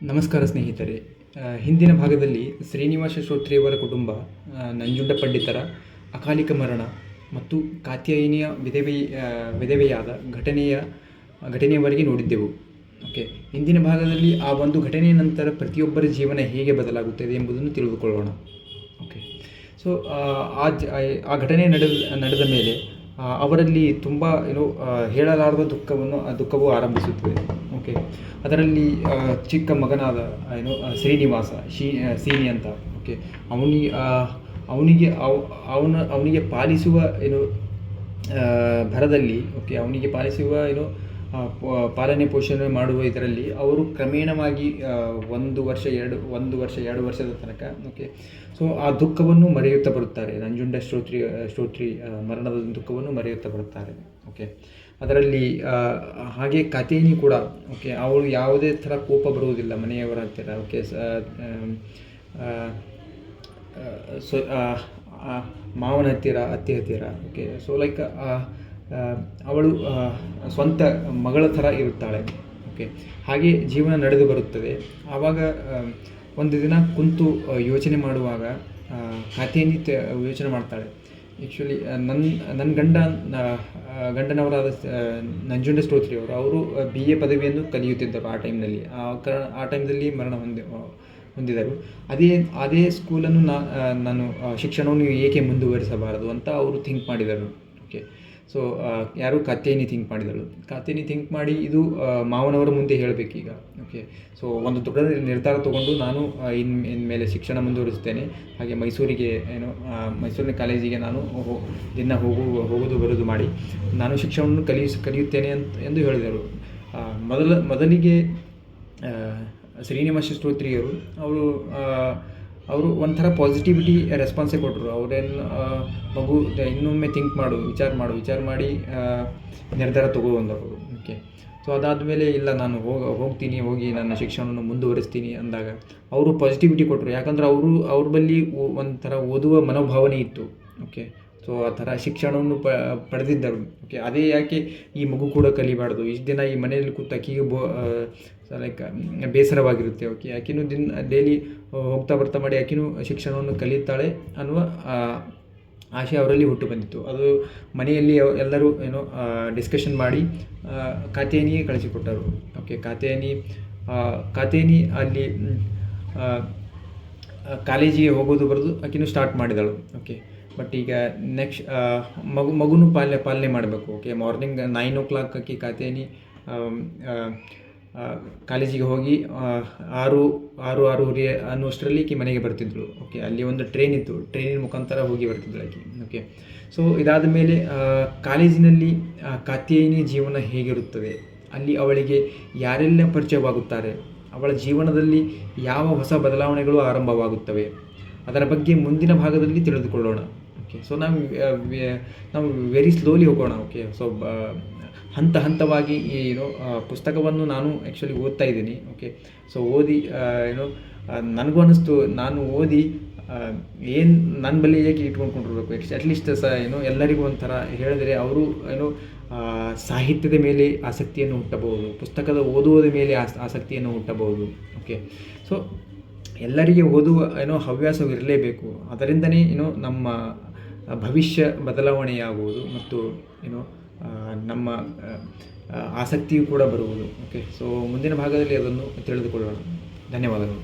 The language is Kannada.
ನಮಸ್ಕಾರ ಸ್ನೇಹಿತರೆ. ಹಿಂದಿನ ಭಾಗದಲ್ಲಿ ಶ್ರೀನಿವಾಸ ಶ್ರೋತ್ರಿಯವರ ಕುಟುಂಬ, ನಂಜುಂಡ ಪಂಡಿತರ ಅಕಾಲಿಕ ಮರಣ ಮತ್ತು ಕಾತ್ಯಾಯಿನಿಯ ವಿಧವೆಯಾದ ಘಟನೆಯವರೆಗೆ ನೋಡಿದ್ದೆವು. ಓಕೆ, ಹಿಂದಿನ ಭಾಗದಲ್ಲಿ ಆ ಒಂದು ಘಟನೆಯ ನಂತರ ಪ್ರತಿಯೊಬ್ಬರ ಜೀವನ ಹೇಗೆ ಬದಲಾಗುತ್ತದೆ ಎಂಬುದನ್ನು ತಿಳಿದುಕೊಳ್ಳೋಣ. ಓಕೆ, ಸೊ ಆ ಘಟನೆ ನಡೆದ ಮೇಲೆ ಅವರಲ್ಲಿ ತುಂಬ ಹೇಳಲಾರದ ದುಃಖವು ಆರಂಭಿಸುತ್ತದೆ. ಓಕೆ, ಅದರಲ್ಲಿ ಚಿಕ್ಕ ಮಗನಾದ ಶ್ರೀನಿವಾಸ ಸೀನಿ ಅಂತ. ಓಕೆ, ಅವನಿಗೆ ಪಾಲಿಸುವ ಭರದಲ್ಲಿ, ಓಕೆ, ಅವನಿಗೆ ಪಾಲಿಸುವ ಪಾಲನೆ ಪೋಷಣೆ ಮಾಡುವ ಇದರಲ್ಲಿ ಅವರು ಕ್ರಮೇಣವಾಗಿ 1 ವರ್ಷ 2 ವರ್ಷದ ತನಕ, ಓಕೆ, ಸೊ ಆ ದುಃಖವನ್ನು ಮರೆಯುತ್ತಾ ಬರುತ್ತಾರೆ. ನಂಜುಂಡ ಶ್ರೋತ್ರಿ ಮರಣದ ದುಃಖವನ್ನು ಮರೆಯುತ್ತಾ ಬರುತ್ತಾರೆ. ಓಕೆ, ಅದರಲ್ಲಿ ಹಾಗೆ ಕಾತ್ಯಾಯಿನಿ ಕೂಡ, ಓಕೆ, ಅವಳು ಯಾವುದೇ ಥರ ಕೋಪ ಬರುವುದಿಲ್ಲ ಮನೆಯವರ ಹತ್ತಿರ. ಓಕೆ, ಮಾವನ ಹತ್ತಿರ, ಅತ್ತೆ ಹತ್ತಿರ. ಓಕೆ, ಸೊ ಲೈಕ್ ಅವಳು ಸ್ವಂತ ಮಗಳ ಥರ ಇರುತ್ತಾಳೆ. ಓಕೆ, ಹಾಗೆ ಜೀವನ ನಡೆದು ಬರುತ್ತದೆ. ಆವಾಗ ಒಂದು ದಿನ ಕುಂತು ಯೋಚನೆ ಮಾಡುವಾಗ ಕಾತ್ಯಾಯಿನಿ ಯೋಚನೆ ಮಾಡ್ತಾಳೆ. ಆ್ಯಕ್ಚುಲಿ ನನ್ನ ಗಂಡನವರಾದ ನಂಜುಂಡ ಶ್ರೋತ್ರಿಯವರು, ಅವರು BA ಪದವಿಯನ್ನು ಕಲಿಯುತ್ತಿದ್ದರು ಆ ಟೈಮ್ನಲ್ಲಿ. ಆ ಟೈಮ್ದಲ್ಲಿ ಮರಣ ಹೊಂದಿದರು. ಅದೇ ಸ್ಕೂಲನ್ನು ನಾನು ಶಿಕ್ಷಣವನ್ನು ಏಕೆ ಮುಂದುವರಿಸಬಾರದು ಅಂತ ಅವರು ಥಿಂಕ್ ಮಾಡಿದರು. ಓಕೆ, ಸೊ ಯಾರು ಕಾತ್ಯಾಯಿನಿ ಥಿಂಕ್ ಮಾಡಿದಳು. ಕಾತ್ಯಾಯಿನಿ ಥಿಂಕ್ ಮಾಡಿ ಇದು ಮಾವನವರ ಮುಂದೆ ಹೇಳಬೇಕೀಗ. ಓಕೆ, ಸೊ ಒಂದು ದೊಡ್ಡ ನಿರ್ಧಾರ ತೊಗೊಂಡು ನಾನು ಇನ್ಮೇಲೆ ಶಿಕ್ಷಣ ಮುಂದುವರಿಸ್ತೇನೆ. ಹಾಗೆ ಮೈಸೂರಿನ ಕಾಲೇಜಿಗೆ ನಾನು ದಿನ ಹೋಗೋದು ಬರೋದು ಮಾಡಿ ನಾನು ಶಿಕ್ಷಣವನ್ನು ಕಲಿಯುತ್ತೇನೆ ಎಂದು ಹೇಳಿದರು. ಮೊದಲಿಗೆ ಶ್ರೀನಿವಾಸ ಶ್ರೋತ್ರಿಯವರು ಅವರು ಒಂಥರ ಪಾಸಿಟಿವಿಟಿ ರೆಸ್ಪಾನ್ಸೇ ಕೊಟ್ಟರು. ಅವರೇನು ಮಗು ಇನ್ನೊಮ್ಮೆ ವಿಚಾರ ಮಾಡಿ ನಿರ್ಧಾರ ತಗೊಬಂದವರು. ಓಕೆ, ಸೊ ಅದಾದಮೇಲೆ ಇಲ್ಲ, ನಾನು ಹೋಗಿ ನನ್ನ ಶಿಕ್ಷಣವನ್ನು ಮುಂದುವರಿಸ್ತೀನಿ ಅಂದಾಗ ಅವರು ಪಾಸಿಟಿವಿಟಿ ಕೊಟ್ಟರು. ಯಾಕಂದರೆ ಅವ್ರ ಬಳಿ ಒಂಥರ ಓದುವ ಮನೋಭಾವನೆ ಇತ್ತು. ಓಕೆ, ಸೊ ಆ ಥರ ಶಿಕ್ಷಣವನ್ನು ಪಡೆದಿದ್ದರು. ಓಕೆ, ಅದೇ ಯಾಕೆ ಈ ಮಗು ಕೂಡ ಕಲಿಬಾರ್ದು, ಇಷ್ಟು ದಿನ ಈ ಮನೆಯಲ್ಲಿ ಕೂತು ಆಕೆಗೆ ಲೈಕ್ ಬೇಸರವಾಗಿರುತ್ತೆ. ಓಕೆ, ಆಕೆನೂ ಡೈಲಿ ಹೋಗ್ತಾ ಬರ್ತಾ ಮಾಡಿ ಆಕೆನೂ ಶಿಕ್ಷಣವನ್ನು ಕಲಿಯುತ್ತಾಳೆ ಅನ್ನುವ ಆಶೆ ಅವರಲ್ಲಿ ಹುಟ್ಟು ಬಂದಿತ್ತು. ಅದು ಮನೆಯಲ್ಲಿ ಎಲ್ಲರೂ ಡಿಸ್ಕಷನ್ ಮಾಡಿ ಕಾತ್ಯಾಯಿನಿಗೆ ಕಳಿಸಿಕೊಟ್ಟರು. ಓಕೆ, ಕಾತ್ಯಾಯಿನಿ ಅಲ್ಲಿ ಕಾಲೇಜಿಗೆ ಹೋಗೋದು ಬರೋದು ಆಕೆನೂ ಸ್ಟಾರ್ಟ್ ಮಾಡಿದಳು. ಓಕೆ, ಬಟ್ ಈಗ ನೆಕ್ಸ್ಟ್ ಮಗುನೂ ಪಾಲನೆ ಮಾಡಬೇಕು. ಓಕೆ, ಮಾರ್ನಿಂಗ್ 9 o'clock ಆಕೆ ಕಾತ್ಯಾಯಿನಿ ಕಾಲೇಜಿಗೆ ಹೋಗಿ 6:30 ಅನ್ನುವಷ್ಟರಲ್ಲಿ ಆಕೆ ಮನೆಗೆ ಬರ್ತಿದ್ಳು. ಓಕೆ, ಅಲ್ಲಿ ಒಂದು ಟ್ರೈನ್ ಇತ್ತು, ಟ್ರೈನಿನ ಮುಖಾಂತರ ಹೋಗಿ ಬರ್ತಿದ್ಳು ಆಕೆ. ಓಕೆ, ಸೊ ಇದಾದ ಮೇಲೆ ಕಾಲೇಜಿನಲ್ಲಿ ಕಾತ್ಯಾಯಿನಿ ಜೀವನ ಹೇಗಿರುತ್ತದೆ, ಅಲ್ಲಿ ಅವಳಿಗೆ ಯಾರೆಲ್ಲ ಪರಿಚಯವಾಗುತ್ತಾರೆ, ಅವಳ ಜೀವನದಲ್ಲಿ ಯಾವ ಹೊಸ ಬದಲಾವಣೆಗಳು ಆರಂಭವಾಗುತ್ತವೆ, ಅದರ ಬಗ್ಗೆ ಮುಂದಿನ ಭಾಗದಲ್ಲಿ ತಿಳಿದುಕೊಳ್ಳೋಣ. ಓಕೆ, ಸೊ ನಾವು ವೆರಿ ಸ್ಲೋಲಿ ಹೋಗೋಣ. ಓಕೆ, ಸೊ ಹಂತವಾಗಿ ಪುಸ್ತಕವನ್ನು ನಾನು ಆ್ಯಕ್ಚುಲಿ ಓದ್ತಾ ಇದ್ದೀನಿ. ಓಕೆ, ಸೊ ಓದಿ ನನಗೂ ಅನ್ನಿಸ್ತು, ನಾನು ಓದಿ ಏನು ನನ್ನ ಬಳಿ ಏಕೆ ಇಟ್ಕೊಂಡ್ಕೊಂಡಿರ್ಬೇಕು. ಅಟ್ಲೀಸ್ಟ್ ಎಲ್ಲರಿಗೂ ಒಂಥರ ಹೇಳಿದ್ರೆ ಅವರು ಸಾಹಿತ್ಯದ ಮೇಲೆ ಆಸಕ್ತಿಯನ್ನು ಹುಟ್ಟಬಹುದು, ಪುಸ್ತಕದ ಓದುವುದ ಮೇಲೆ ಆಸಕ್ತಿಯನ್ನು ಹುಟ್ಟಬಹುದು. ಓಕೆ, ಸೊ ಎಲ್ಲರಿಗೆ ಓದುವ ಹವ್ಯಾಸವಿರಲೇಬೇಕು. ಅದರಿಂದನೇ ನಮ್ಮ ಭವಿಷ್ಯ ಬದಲಾವಣೆಯಾಗುವುದು ಮತ್ತು ನಮ್ಮ ಆಸಕ್ತಿಯು ಕೂಡ ಬರುವುದು. ಓಕೆ, ಸೊ ಮುಂದಿನ ಭಾಗದಲ್ಲಿ ಅದನ್ನು ತಿಳಿದುಕೊಳ್ಳೋಣ. ಧನ್ಯವಾದಗಳು.